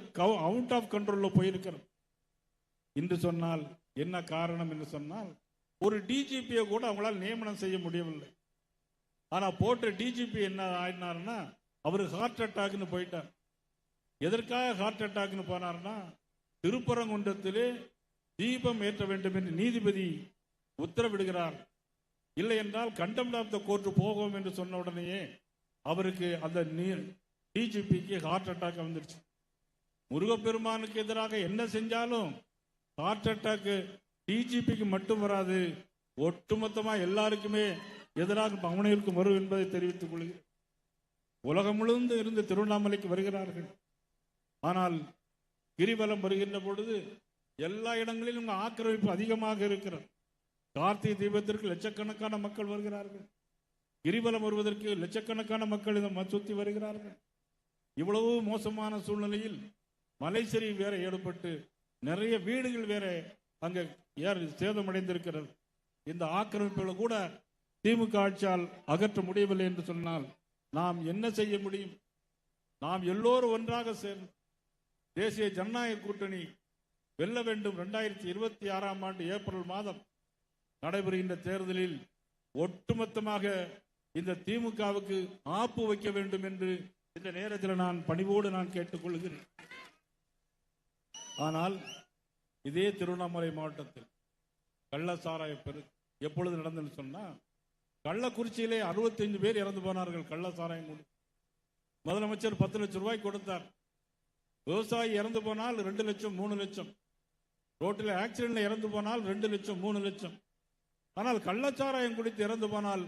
அவுட் ஆஃப் கண்ட்ரோல்ல போயிருக்கிறது என்று சொன்னால் என்ன காரணம் என்று சொன்னால், ஒரு டிஜிபியை கூட அவங்களால் நியமனம் செய்ய முடியவில்லை. ஆனா போட்ட டிஜிபி என்ன ஆயினார்னா, அவருக்கு ஹார்ட் அட்டாக்னு போயிட்டார். எதற்காக ஹார்ட் அட்டாக்னு போனார்னா, திருப்பரங்குன்றத்திலே தீபம் ஏற்ற வேண்டும் என்று நீதிபதி உத்தரவிடுகிறார். இல்லை என்றால் கண்டெம்ட் ஆஃப் த கோர்ட் போகும் என்று சொன்ன உடனேயே அவருக்கு அந்த டிஜிபிக்கு ஹார்ட் அட்டாக் வந்துருச்சு. முருகப்பெருமானுக்கு எதிராக என்ன செஞ்சாலும் ஹார்ட் அட்டாக் டிஜிபிக்கு மட்டும் வராது, ஒட்டுமொத்தமா எல்லாருக்குமே எதிராக அவனிற்கும் வரும் என்பதை தெரிவித்துக் கொள்கிறேன். உலகம் முழுவதும் இருந்து திருவண்ணாமலைக்கு வருகிறார்கள். ஆனால் கிரிவலம் வருகின்ற பொழுது எல்லா இடங்களிலும் ஆக்கிரமிப்பு அதிகமாக இருக்கிறது. கார்த்திகை தீபத்திற்கு லட்சக்கணக்கான மக்கள் வருகிறார்கள். கிரிவலம் வருவதற்கு லட்சக்கணக்கான மக்கள் சுற்றி வருகிறார்கள். இவ்வளவு மோசமான சூழ்நிலையில் மலைச்சரிவு வேற ஏற்பட்டு நிறைய வீடுகள் வேற அங்க சேதமடைந்திருக்கிறது. இந்த ஆக்கிரமிப்புகளை கூட திமுக ஆட்சியால் அகற்ற முடியவில்லை என்று சொன்னால் நாம் என்ன செய்ய முடியும்? நாம் எல்லோரும் ஒன்றாக சேர்ந்து தேசிய ஜனநாயக கூட்டணி வெல்ல வேண்டும். 2026ஆம் ஆண்டு ஏப்ரல் மாதம் நடைபெறுகின்ற தேர்தலில் ஒட்டுமொத்தமாக இந்த திமுகவுக்கு ஆப்பு வைக்க வேண்டும் என்று இந்த நேரத்தில் நான் பணிவோடு நான் கேட்டுக்கொள்கிறேன். ஆனால் இதே திருவண்ணாமலை மாவட்டத்தில் கள்ள சாராய பெருக்கு எப்பொழுது நடந்ததுன்னு சொன்னா, கள்ளக்குறிச்சியிலே 65 பேர் இறந்து போனார்கள் கள்ள சாராயம் குடி. முதலமைச்சர் 10 லட்சம் ரூபாய் கொடுத்தார். விவசாயி இறந்து போனால் 2 லட்சம் 3 லட்சம், ரோட்டில் ஆக்சிடென்ட்ல இறந்து போனால் 2 லட்சம் 3 லட்சம். ஆனால் கள்ளச்சாராயம் குடித்து இறந்து போனால்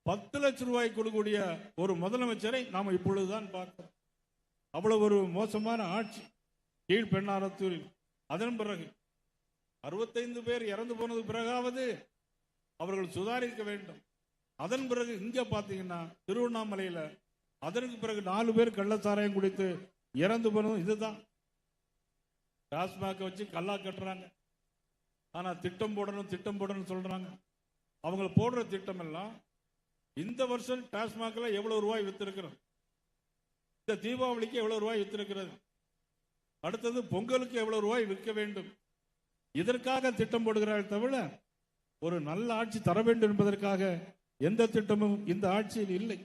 10 லட்சம் ரூபாய் கொடுக்கக்கூடிய ஒரு முதலமைச்சரை நாம் இப்பொழுதுதான் பார்க்கிறோம். அவ்வளவு ஒரு மோசமான ஆட்சி கீழ்பெண்ணாரத்தூரில். அதன் பிறகு 65 பேர் இறந்து போனது பிறகாவது அவர்கள் சுதாரிக்க வேண்டும். அதன் பிறகு இங்க பாத்தீங்கன்னா திருவண்ணாமலையில அதற்கு பிறகு 4 பேர் கள்ளச்சாராயம் குடித்து இறந்து போனதும் இதுதான். டாஸ்மாக வச்சு கல்லா கட்டுறாங்க. ஆனா திட்டம் போடணும் சொல்றாங்க. அவங்க போடுற திட்டம் எல்லாம் இந்த வருஷம் டாஸ்மாக்ல எவ்வளவு ரூபாய் வித்திருக்கிறது, இந்த தீபாவளிக்கு எவ்வளவு ரூபாய் வித்திருக்கிறது, அடுத்தது பொங்கலுக்கு எவ்வளவு ரூபாய் விற்க வேண்டும், இதற்காக திட்டம் போடுகிறார்கள் தவிர ஒரு நல்ல ஆட்சி தர வேண்டும் என்பதற்காக எந்த திட்டமும் இந்த ஆட்சியில் இல்லை.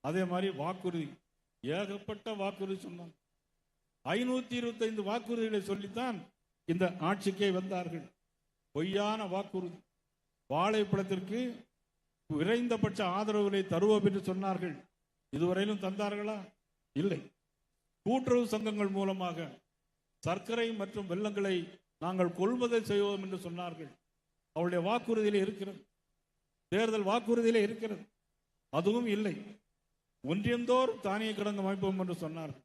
அதே மாதிரி வாக்குறுதி, ஏகப்பட்ட வாக்குறுதி சொன்னாங்க. 525 வாக்குறுதிகளை சொல்லித்தான் இந்த ஆட்சிக்கே வந்தார்கள். பொய்யான வாக்குறுதி. வாழைப்பழத்திற்கு விரைந்தபட்ச ஆதரவுகளை தருவோம் என்று சொன்னார்கள். இதுவரையிலும் தந்தார்களா? இல்லை. கூட்டுறவு சங்கங்கள் மூலமாக சர்க்கரை மற்றும் வெல்லங்களை நாங்கள் கொள்முதல் செய்வோம் என்று சொன்னார்கள். அவருடைய வாக்குறுதியிலே இருக்கிறது, தேர்தல் வாக்குறுதியிலே இருக்கிறது. அதுவும் இல்லை. ஒன்றியந்தோறும் தானிய கிடங்கு அமைப்போம் என்று சொன்னார்கள்.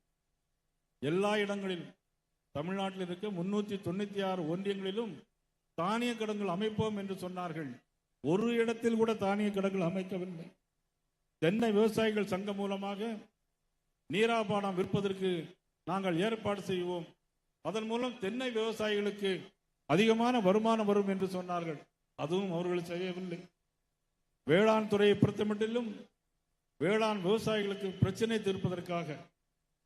எல்லா இடங்களிலும் தமிழ்நாட்டில் இருக்க 396 ஒன்றியங்களிலும் தானிய கிடங்குகள் அமைப்போம் என்று சொன்னார்கள். ஒரு இடத்தில் கூட தானிய கிடங்குகள் அமைக்கவில்லை. தென்னை விவசாயிகள் சங்கம் மூலமாக நீராபானம் விற்பதற்கு நாங்கள் ஏற்பாடு செய்வோம், அதன் மூலம் தென்னை விவசாயிகளுக்கு அதிகமான வருமானம் வரும் என்று சொன்னார்கள். அதுவும் அவர்கள் செய்யவில்லை. வேளாண் துறையை பொறுத்தமட்டிலும் வேளாண் விவசாயிகளுக்கு பிரச்சனை தீர்ப்பதற்காக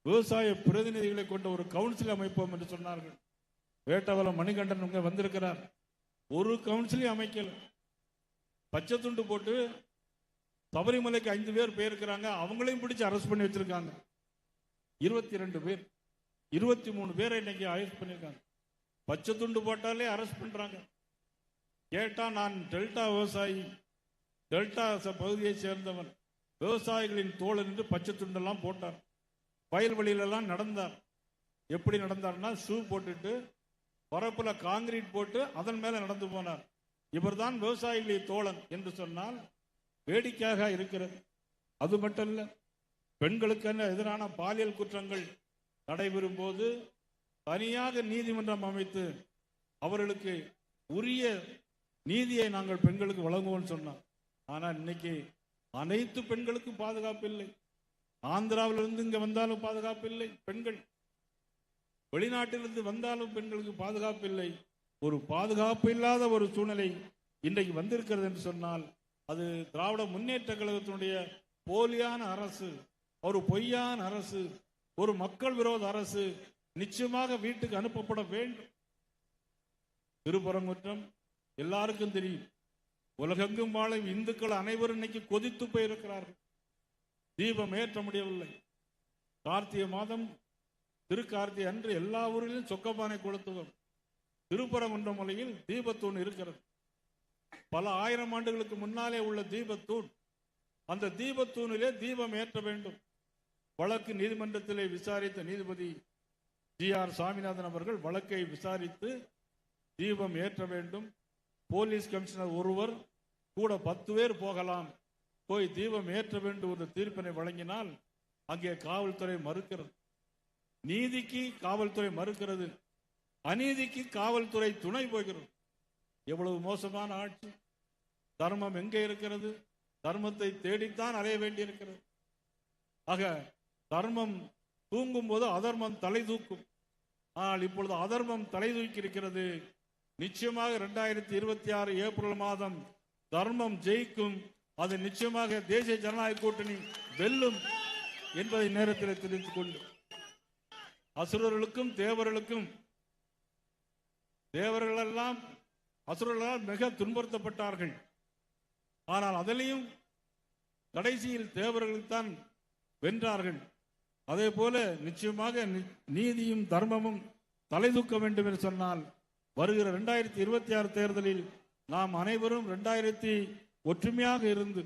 விவசாய பிரதிநிதிகளை கொண்ட ஒரு கவுன்சில் அமைப்போம் என்று சொன்னார்கள். வேட்டவலம் மணிகண்டன் இங்க வந்திருக்கிறார். ஒரு கவுன்சிலையும் அமைக்கல. பச்சை துண்டு போட்டு சபரிமலைக்கு 5 பேர் போயிருக்கிறாங்க, அவங்களையும் பிடிச்சு அரெஸ்ட் பண்ணி வச்சிருக்காங்க. 22 பேர், 23 பேரை இன்னைக்கு அரெஸ்ட் பண்ணிருக்காங்க. பச்சை துண்டு போட்டாலே அரெஸ்ட் பண்றாங்க. கேட்டா நான் டெல்டா விவசாயி, டெல்டா பகுதியை சேர்ந்தவன், விவசாயிகளின் தோழன் என்று பச்சை துண்டெல்லாம் போட்டார். வயல்வெளியிலெல்லாம் நடந்தார். எப்படி நடந்தார்னா ஷூ போட்டுட்டு பரப்புல காங்கிரீட் போட்டு அதன் மேல நடந்து போனார். இவர்தான் விவசாயிகளின் தோழன் என்று சொன்னால் வேடிக்கையாக இருக்கிறது. அது மட்டும் இல்ல, பெண்களுக்கு எதிரான பாலியல் குற்றங்கள் நடைபெறும் போது தனியாக நீதிமன்றம் அமைத்து அவர்களுக்கு உரிய நீதியை நாங்கள் பெண்களுக்கு வழங்குவோம் சொன்னோம். ஆனால் இன்னைக்கு அனைத்து பெண்களுக்கும் பாதுகாப்பு இல்லை. ஆந்திராவிலிருந்து இங்க வந்தாலும் பாதுகாப்பு இல்லை பெண்கள், வெளிநாட்டிலிருந்து வந்தாலும் பெண்களுக்கு பாதுகாப்பு இல்லை. ஒரு பாதுகாப்பு இல்லாத ஒரு சூழ்நிலை இன்றைக்கு வந்திருக்கிறது என்று சொன்னால் அது திராவிட முன்னேற்ற கழகத்தினுடைய போலியான அரசு, ஒரு பொய்யான அரசு, ஒரு மக்கள் விரோத அரசு. நிச்சயமாக வீட்டுக்கு அனுப்பப்பட வேண்டும். திருப்பரங்குன்றம் எல்லாருக்கும் தெரியும். உலகெங்கும் வாழும் இந்துக்கள் அனைவரும் இன்னைக்கு கொதித்து போயிருக்கிறார்கள். தீபம் ஏற்ற முடியவில்லை. கார்த்திகை மாதம் திருக்கார்த்திகை அன்று எல்லா ஊரிலும் சொக்கப்பானை கொளுத்துவோம். திருப்பரங்குன்றம் மலையில் தீபத்தூண் இருக்கிறது. பல ஆயிரம் ஆண்டுகளுக்கு முன்னாலே உள்ள தீபத்தூண். அந்த தீபத்தூணிலே தீபம் ஏற்ற வேண்டும். வழக்கு நீதிமன்றத்திலே விசாரித்த நீதிபதி GR சாமிநாதன் அவர்கள் வழக்கை விசாரித்து தீபம் ஏற்ற வேண்டும். போலீஸ் கமிஷனர் ஒருவர் கூட 10 பேர் போகலாம், போய் தீபம் ஏற்ற வேண்டும் ஒரு தீர்ப்பினை வழங்கினால் அங்கே காவல்துறை மறுக்கிறது. நீதிக்கு காவல்துறை மறுக்கிறது, அநீதிக்கு காவல்துறை துணை போகிறது. எவ்வளவு மோசமான ஆட்சி! தர்மம் எங்கே இருக்கிறது? தர்மத்தை தேடித்தான் அலைய வேண்டியிருக்கிறது. ஆக தர்மம் தூங்கும் போது அதர்மம் தலை தூக்கும். ஆனால் இப்பொழுது அதர்மம் தலை தூக்கி இருக்கிறது. நிச்சயமாக 2026 ஏப்ரல் மாதம் தர்மம் ஜெயிக்கும். அது நிச்சயமாக தேசிய ஜனநாயக கூட்டணி வெல்லும் என்பதை நேரத்தில் தெரிவித்துக் கொண்டு அசுரர்களுக்கும் தேவர்களுக்கும் தேவர்களெல்லாம் அசுரர்களால் மிக துன்புறுத்தப்பட்டார்கள். ஆனால் அதிலையும் கடைசியில் தேவர்கள்தான் வென்றார்கள். அதே போல நிச்சயமாக நீதியும் தர்மமும் தலை தூக்க வேண்டும் என்று சொன்னால் வருகிற 2026 தேர்தலில் நாம் அனைவரும் ஒற்றுமையாக இருந்து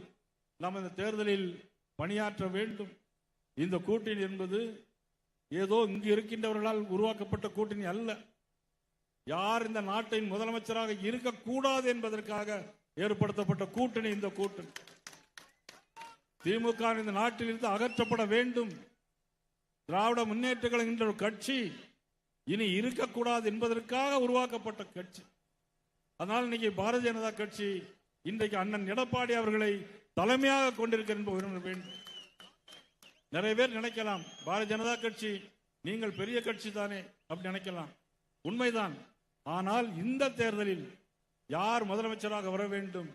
நாம் இந்த தேர்தலில் பணியாற்ற வேண்டும். இந்த கூட்டணி என்பது ஏதோ இங்கு இருக்கின்றவர்களால் உருவாக்கப்பட்ட கூட்டணி அல்ல. யார் இந்த நாட்டின் முதலமைச்சராக இருக்கக்கூடாது என்பதற்காக ஏற்படுத்தப்பட்ட கூட்டணி இந்த கூட்டணி. திமுக இந்த நாட்டில் இருந்து அகற்றப்பட வேண்டும். திராவிட முன்னேற்ற கழகம் என்ற ஒரு கட்சி இனி இருக்கக்கூடாது என்பதற்காக உருவாக்கப்பட்ட கட்சி. அதனால் இன்னைக்கு பாரதிய ஜனதா கட்சி இன்றைக்கு அண்ணன் எடப்பாடி அவர்களை தலைமையாக கொண்டிருக்க வேண்டும். நிறைய பேர் நினைக்கலாம் பாரதிய ஜனதா கட்சி நீங்கள் பெரிய கட்சி தானே அப்படி நினைக்கலாம், உண்மைதான். ஆனால் இந்த தேர்தலில் யார் முதலமைச்சராக வர வேண்டும்,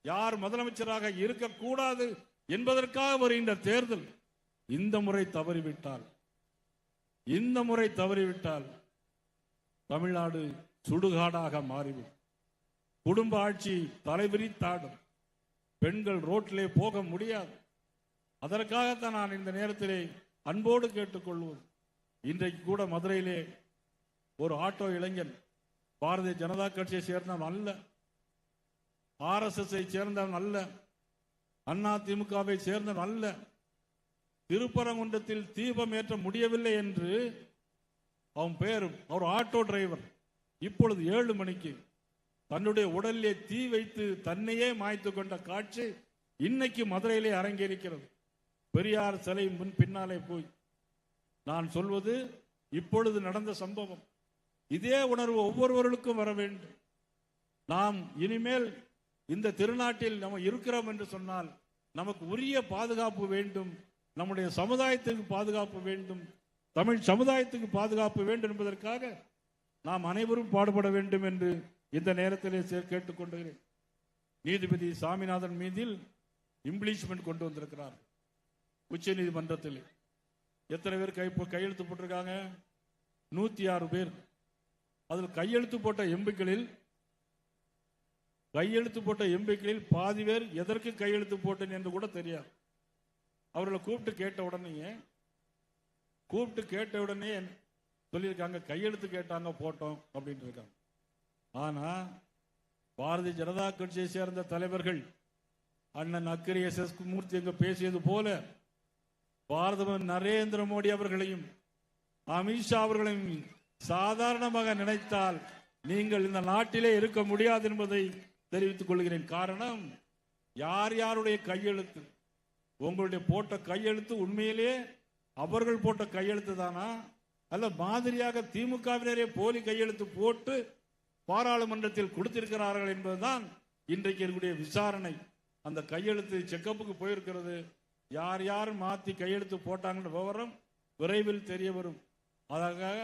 யார் முதலமைச்சராக இருக்கக்கூடாது என்பதற்காக வருகின்ற தேர்தல் இந்த முறை தவறிவிட்டால் தமிழ்நாடு சுடுகாடாக மாறிவிடும். குடும்ப ஆட்சி தலைவிரித்தாடும். பெண்கள் ரோட்டிலே போக முடியாது. அதற்காகத்தான் நான் இந்த நேரத்திலே அன்போடு கேட்டுக்கொள்வது, இன்றைக்கு கூட மதுரையிலே ஒரு ஆட்டோ இளைஞன் பாரதிய ஜனதா கட்சியை சேர்ந்தவன் அல்ல, RSS சேர்ந்தவன் அல்ல, அண்ணா திமுகவை சேர்ந்தவன் அல்ல, திருப்பரங்குன்றத்தில் தீபம் ஏற்ற முடியவில்லை என்று அவன் பேரும் அவர் ஆட்டோ டிரைவர் இப்பொழுது 7 மணிக்கு தன்னுடைய உடலிலே தீ வைத்து தன்னையே மாய்த்து கொண்ட காட்சி இன்னைக்கு மதுரையிலே அரங்கேறிக்கிறது. பெரியார் சிலை பின்னாலே போய் நான் சொல்வது இப்பொழுது நடந்த சம்பவம். இதே உணர்வு ஒவ்வொருவர்களுக்கும் வர வேண்டும். நாம் இனிமேல் இந்த திருநாட்டில் நம்ம இருக்கிறோம் என்று சொன்னால் நமக்கு உரிய பாதுகாப்பு வேண்டும், நம்முடைய சமுதாயத்துக்கு பாதுகாப்பு வேண்டும், தமிழ் சமுதாயத்துக்கு பாதுகாப்பு வேண்டும் என்பதற்காக நாம் அனைவரும் பாடுபட வேண்டும் என்று இந்த நேரத்திலே கேட்டுக்கொண்டுகிறேன். நீதிபதி சாமிநாதன் மீதில் இம்ப்ளீச்மெண்ட் கொண்டு வந்திருக்கிறார் உச்ச நீதிமன்றத்தில். எத்தனை பேர் கையெழுத்து போட்டிருக்காங்க? 106 பேர். அதில் கையெழுத்து போட்ட எம்பிக்களில் பாதி பேர் எதற்கு கையெழுத்து போட்டேன் என்று கூட தெரியாது. அவர்களை கூப்பிட்டு கேட்ட உடனே சொல்லியிருக்காங்க கையெழுத்து கேட்டாங்க போட்டோம் அப்படின்னு இருக்காங்க. ஆனா பாரதிய ஜனதா கட்சியை சேர்ந்த தலைவர்கள் அண்ணன் அக்கறை SS மூர்த்தி எங்க பேசியது போல பாரத நரேந்திர மோடி அவர்களையும் அமித்ஷா அவர்களையும் சாதாரணமாக நினைத்தால் நீங்கள் இந்த நாட்டிலே இருக்க முடியாது என்பதை தெரிவித்துக் கொள்கிறேன். காரணம், யார் யாருடைய கையெழுத்து, உங்களுடைய போட்ட கையெழுத்து உண்மையிலே அவர்கள் போட்ட கையெழுத்து தானா, அல்ல மாதிரியாக திமுகவினரே போலி கையெழுத்து போட்டு பாராளுமன்றத்தில் கொடுத்திருக்கிறார்கள் என்பதுதான் இன்றைக்கு இருக்கக்கூடிய விசாரணை. அந்த கையெழுத்து செக்கப்புக்கு போயிருக்கிறது. யார் யார் மாத்தி கையெழுத்து போட்டாங்கன்ற விவரம் விரைவில் தெரிய வரும். அதற்காக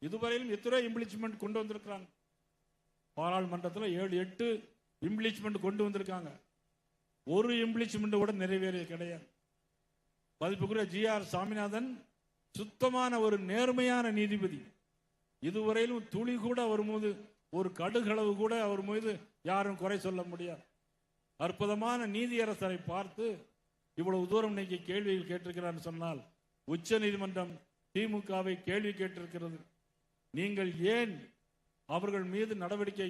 இதுவரையிலும் எத்தனை இம்ப்ளீச்மெண்ட் கொண்டு வந்திருக்கிறாங்க. பாராளுமன்றத்தில் 7-8 இம்ப்ளீச்மெண்ட் கொண்டு வந்திருக்காங்க. ஒரு இம்ப்ளீச்மெண்ட் கூட நிறைவேறிய கிடையாது. மதிப்புக்குரிய GR சாமிநாதன் சுத்தமான ஒரு நேர்மையான நீதிபதி. இதுவரையிலும் துளி கூட வரும்போது ஒரு கடுகளவு கூட அவர் மீது யாரும் குறை சொல்ல முடியாது. அற்புதமான நீதியரசரை பார்த்து இவ்வளவு தூரம் இன்னைக்கு கேள்விகள் கேட்டிருக்கிறார் சொன்னால் உச்ச நீதிமன்றம் திமுகவை கேள்வி கேட்டிருக்கிறது. நீங்கள் ஏன் அவர்கள் மீது நடவடிக்கை,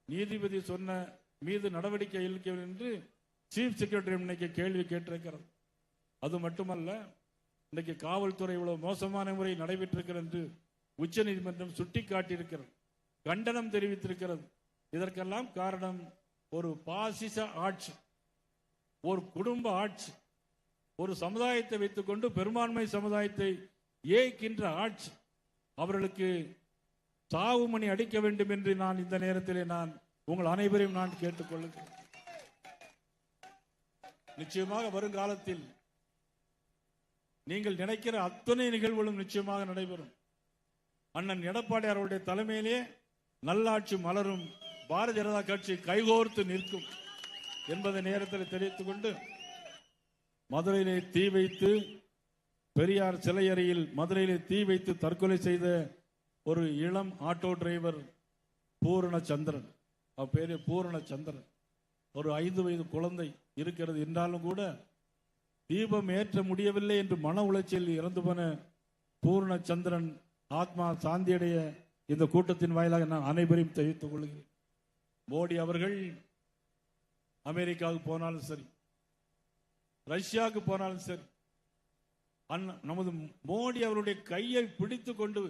நீதிபதி சொன்ன மீது நடவடிக்கை இல்லை என்று சீஃப் செக்ரட்டரி இன்னைக்கு கேள்வி கேட்டிருக்கிறது. அது மட்டுமல்ல, இன்னைக்கு காவல்துறை இவ்வளவு மோசமான முறை நடைபெற்றிருக்கிறது என்று உச்ச நீதிமன்றம் சுட்டிக்காட்டியிருக்கிறது, கண்டனம் தெரிவித்திருக்கிறது. இதற்கெல்லாம் காரணம் ஒரு பாசிச ஆட்சி, ஒரு குடும்ப ஆட்சி, ஒரு சமுதாயத்தை வைத்துக் கொண்டு பெரும்பான்மை சமுதாயத்தை ஏய்க்கின்ற ஆட்சி. அவர்களுக்கு சாவு மணி அடிக்க வேண்டும் என்று நான் இந்த நேரத்திலே நான் உங்கள் அனைவரையும் நான் கேட்டுக்கொள்கிறேன். நிச்சயமாக வருங்காலத்தில் நீங்கள் நினைக்கிற அத்தனை நிகழ்வுகளும் நிச்சயமாக நடைபெறும். அண்ணன் எடப்பாடி அவருடைய தலைமையிலே நல்லாட்சி மலரும், பாரதிய ஜனதா கட்சி கைகோர்த்து நிற்கும் என்பதை நேரத்தில் தெரிவித்துக் கொண்டு, மதுரையிலே தீ வைத்து பெரியார் சிலை அருகில் மதுரையில் தீ வைத்து தற்கொலை செய்த ஒரு இளம் ஆட்டோ டிரைவர் பூரணச்சந்திரன். அவர் பேரு பூரணச்சந்திரன். ஒரு 5 வயது குழந்தை இருக்கிறது என்றாலும் கூட தீபம் ஏற்ற முடியவில்லை என்று மன உளைச்சலில் இறந்து போன பூரணச்சந்திரன் ஆத்மா சாந்தியடைய இந்த கூட்டத்தின் வாயிலாக நான் அனைவரையும் தெரிவித்துக் கொள்கிறேன். மோடி அவர்கள் அமெரிக்காவுக்கு போனாலும் சரி, ரஷ்யாவுக்கு போனாலும் சரி, நமது மோடி அவருடைய கையை பிடித்து கொண்டு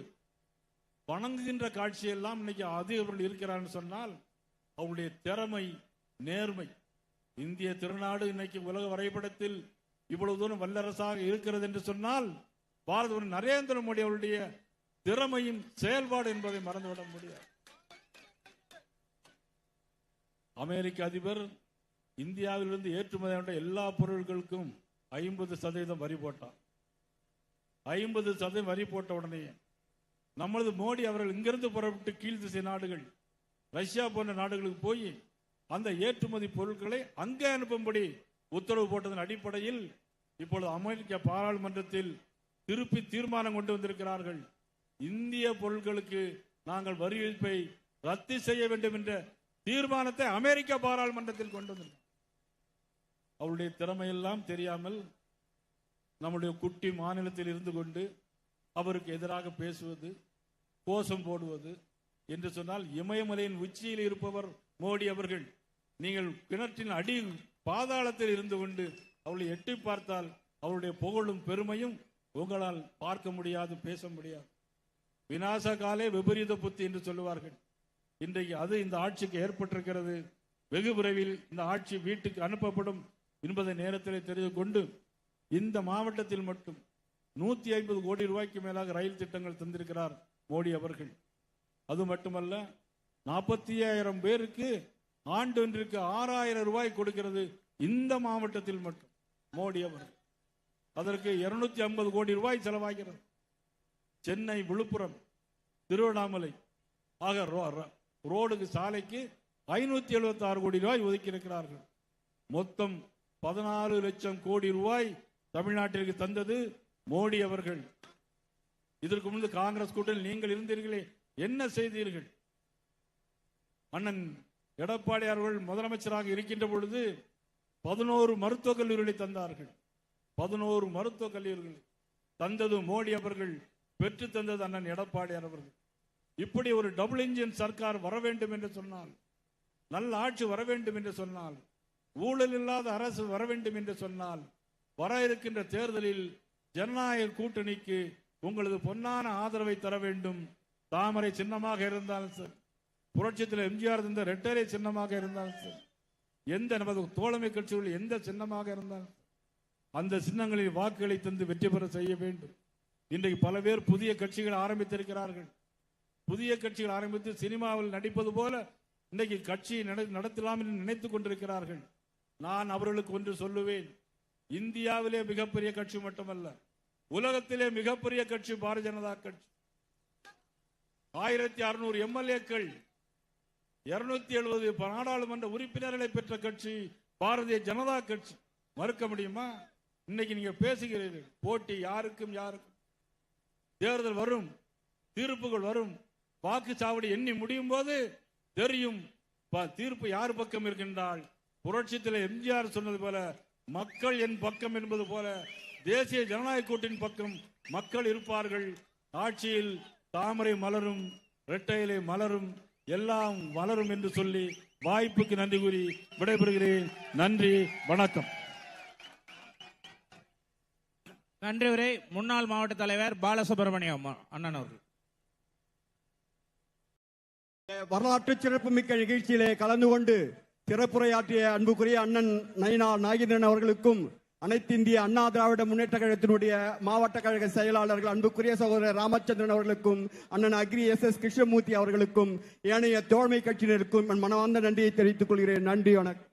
வணங்குகின்ற காட்சியெல்லாம் இன்னைக்கு அதிகர்கள் இருக்கிறார்கள் சொன்னால் அவருடைய திறமை, நேர்மை. இந்திய திருநாடு இன்னைக்கு உலக வரைபடத்தில் இவ்வளவு தூரம் வல்லரசாக இருக்கிறது என்று சொன்னால் பாரத நரேந்திர மோடி அவருடைய திறமையும் செயல்பாடு என்பதை மறந்துவிட முடியாது. அமெரிக்க அதிபர் இந்தியாவிலிருந்து ஏற்றுமதியான எல்லா பொருட்களுக்கும் 50% வரி போட்டார். 50% வரி போட்ட உடனே நமது மோடி அவர்கள் இங்கிருந்து புறப்பட்டு கீழ் திசை நாடுகள், ரஷ்யா போன்ற நாடுகளுக்கு போய் அந்த ஏற்றுமதி பொருட்களை அங்கே அனுப்பும்படி உத்தரவு போட்டதன் அடிப்படையில் இப்பொழுது அமெரிக்க பாராளுமன்றத்தில் திருப்பி தீர்மானம் கொண்டு வந்திருக்கிறார்கள். இந்திய பொருட்களுக்கு நாங்கள் வரி விதிப்பை ரத்து செய்ய வேண்டும் என்ற தீர்மானத்தை அமெரிக்க பாராளுமன்றத்தில் கொண்டு வந்திருக்கிறார். அவருடைய திறமையெல்லாம் தெரியாமல் நம்முடைய குட்டி மாநிலத்தில் இருந்து கொண்டு அவருக்கு எதிராக பேசுவது, கோஷம் போடுவது என்று சொன்னால், இமயமலையின் உச்சியில் இருப்பவர் மோடி அவர்கள். நீங்கள் கிணற்றின் அடி பாதாளத்தில் இருந்து கொண்டு அவளை எட்டி பார்த்தால் அவருடைய புகழும் பெருமையும் உங்களால் பார்க்க முடியாது, பேச முடியாது. விநாச காலே விபரீத புத்தி என்று சொல்லுவார்கள். இன்றைக்கு அது இந்த ஆட்சிக்கு ஏற்பட்டிருக்கிறது. வெகு விரைவில் இந்த ஆட்சி வீட்டுக்கு அனுப்பப்படும் என்பதை நேரத்தில் தெரிந்து கொண்டு இந்த மாவட்டத்தில் மட்டும் 150 கோடி ரூபாய்க்கு மேலாக ரயில் திட்டங்கள் தந்திருக்கிறார் மோடி அவர்கள். அது மட்டுமல்ல, 45,000 பேருக்கு ஆண்டு ஒன்றிற்கு 6,000 ரூபாய் கொடுக்கிறது இந்த மாவட்டத்தில் மட்டும் மோடி அவர்கள். அதற்கு 250 கோடி ரூபாய் செலவாகிறது. சென்னை, விழுப்புரம், திருவண்ணாமலை ஆக ரோடுக்கு, சாலைக்கு 576 கோடி ரூபாய் ஒதுக்கி இருக்கிறார்கள். மொத்தம் 14 லட்சம் கோடி ரூபாய் தமிழ்நாட்டிற்கு தந்தது மோடி அவர்கள். இதற்கு முன்பு காங்கிரஸ் கூட்டத்தில் நீங்கள் இருந்தீர்களே, என்ன செய்தீர்கள்? அண்ணன் எடப்பாடி அவர்கள் முதலமைச்சராக இருக்கின்ற பொழுது 11 மருத்துவக் கல்லூரிகளை தந்தார்கள். 11 மருத்துவக் கல்லூரிகள் தந்தது மோடி அவர்கள், பெற்று தந்தது அண்ணன் எடப்பாடி அவர்கள். இப்படி ஒரு டபுள் இன்ஜின் சர்க்கார் வர வேண்டும் என்று சொன்னால், நல்ல ஆட்சி வர வேண்டும் என்று சொன்னால், ஊழல் இல்லாத அரசு வர வேண்டும் என்று சொன்னால், வர இருக்கின்ற தேர்தலில் ஜனநாயக கூட்டணிக்கு உங்களது பொன்னான ஆதரவை தர வேண்டும். தாமரை சின்னமாக இருந்தாலும் சரி, புரட்சித்தில் எம்ஜிஆர் தந்த ரெட்டரை சின்னமாக இருந்தாலும் சரி, எந்த நமது தோழமை கட்சிகள் எந்த சின்னமாக இருந்தாலும் அந்த சின்னங்களில் வாக்குகளை தந்து வெற்றி பெற செய்ய வேண்டும். இன்றைக்கு பல பேர் புதிய கட்சிகள் ஆரம்பித்திருக்கிறார்கள். புதிய கட்சிகள் ஆரம்பித்து சினிமாவில் நடிப்பது போல இன்றைக்கு கட்சி நடத்தலாம் என்று நினைத்துக் கொண்டிருக்கிறார்கள். நான் அவர்களுக்கு ஒன்று சொல்லுவேன். இந்தியாவிலே மிகப்பெரிய கட்சி மட்டுமல்ல, உலகத்திலே மிகப்பெரிய கட்சி பாரதிய ஜனதா கட்சி. 1600 எம்எல்ஏக்கள், 270 நாடாளுமன்ற உறுப்பினர்களை பெற்ற கட்சி பாரதிய ஜனதா கட்சி. மறுக்க முடியுமா? இன்னைக்கு நீங்க பேசுகிறீர்கள், போட்டி யாருக்கும் யாருக்கும். தேர்தல் வரும், தீர்ப்புகள் வரும், வாக்குச்சாவடி எண்ணி முடியும் போது தெரியும் தீர்ப்பு யார் பக்கம் இருக்கின்றால். புரட்சித்தில் எம்ஜிஆர் சொன்னது போல, மக்கள் என் பக்கம் என்பது போல தேசிய ஜனநாயக கூட்டணி பக்கம் மக்கள் இருப்பார்கள். ஆட்சியில் தாமரை மலரும், இரட்டையிலே மலரும், எல்லாம் வளரும் என்று சொல்லி வாய்ப்புக்கு நன்றி கூறி விடைபெறுகிறேன். நன்றி, வணக்கம். நன்றி உரை முன்னாள் மாவட்ட தலைவர் பாலசுப்ரமணியம் அண்ணன் அவர்கள். வரலாற்று சிறப்புமிக்க நிகழ்ச்சியிலே கலந்து கொண்டு சிறப்புரையாற்றிய அன்புக்குரிய அண்ணன் நயினார் நாகேந்திரன் அவர்களுக்கும், அனைத்து இந்திய அண்ணா திராவிட முன்னேற்ற கழகத்தினுடைய மாவட்ட கழக செயலாளர்கள் அன்புக்குரிய சகோதரர் ராமச்சந்திரன் அவர்களுக்கும், அண்ணன் அக்ரி SS கிருஷ்ணமூர்த்தி அவர்களுக்கும், ஏனைய தோழமை கட்சியினருக்கும் மனமார்ந்த நன்றியை தெரிவித்துக் கொள்கிறேன். நன்றி, வணக்கம்.